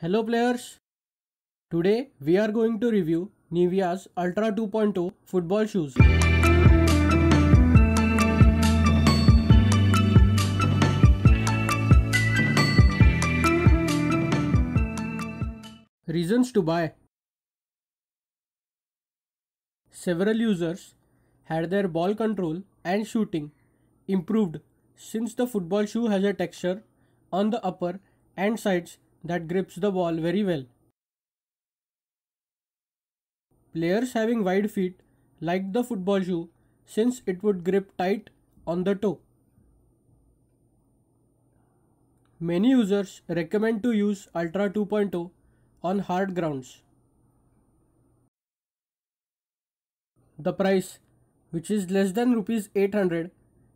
Hello players, today we are going to review Nivea's Ultra 2.0 football shoes. Reasons to buy. Several users had their ball control and shooting improved since the football shoe has a texture on the upper and sides that grips the ball very well. Players having wide feet liked the football shoe since it would grip tight on the toe. Many users recommend to use Ultra 2.0 on hard grounds. The price, which is less than Rs 800,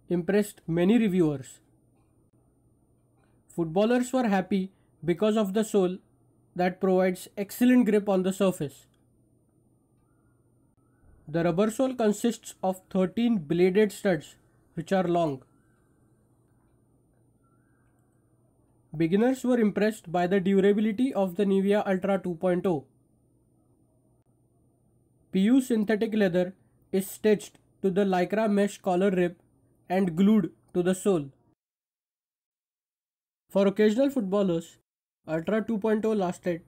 impressed many reviewers. Footballers were happy because of the sole that provides excellent grip on the surface. The rubber sole consists of 13 bladed studs which are long. Beginners were impressed by the durability of the Nivea Ultra 2.0. PU synthetic leather is stitched to the lycra mesh collar rib and glued to the sole. For occasional footballers, Ultra 2.0 lasted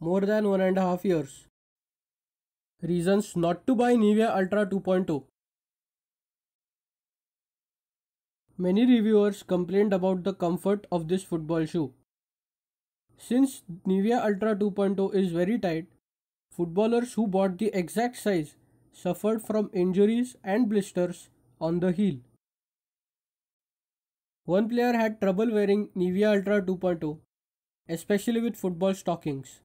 more than 1.5 years. Reasons not to buy Nivea Ultra 2.0. Many reviewers complained about the comfort of this football shoe. Since Nivea Ultra 2.0 is very tight, footballers who bought the exact size suffered from injuries and blisters on the heel. One player had trouble wearing Nivea Ultra 2.0, especially with football stockings.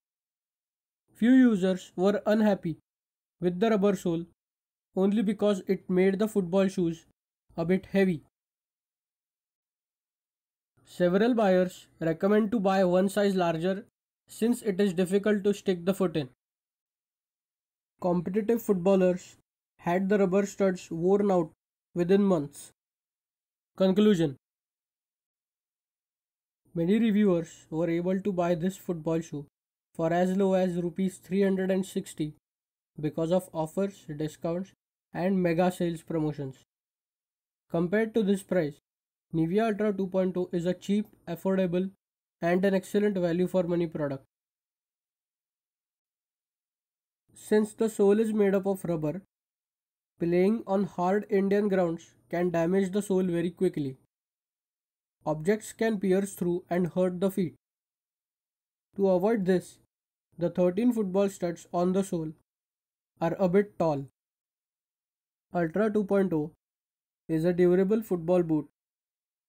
Few users were unhappy with the rubber sole only because it made the football shoes a bit heavy. Several buyers recommend to buy one size larger since it is difficult to stick the foot in. Competitive footballers had the rubber studs worn out within months. Conclusion. Many reviewers were able to buy this football shoe for as low as Rs 360 because of offers, discounts and mega sales promotions. Compared to this price, Nivea Ultra 2.0 is a cheap, affordable and an excellent value for money product. Since the sole is made up of rubber, playing on hard Indian grounds can damage the sole very quickly. Objects can pierce through and hurt the feet. To avoid this, the 13 football studs on the sole are a bit tall. Ultra 2.0 is a durable football boot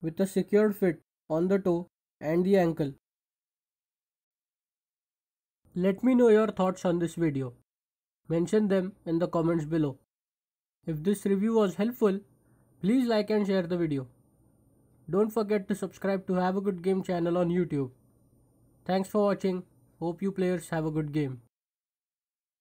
with a secured fit on the toe and the ankle. Let me know your thoughts on this video. Mention them in the comments below. If this review was helpful, please like and share the video. Don't forget to subscribe to Have a Good Game channel on YouTube. Thanks for watching. Hope you players have a good game.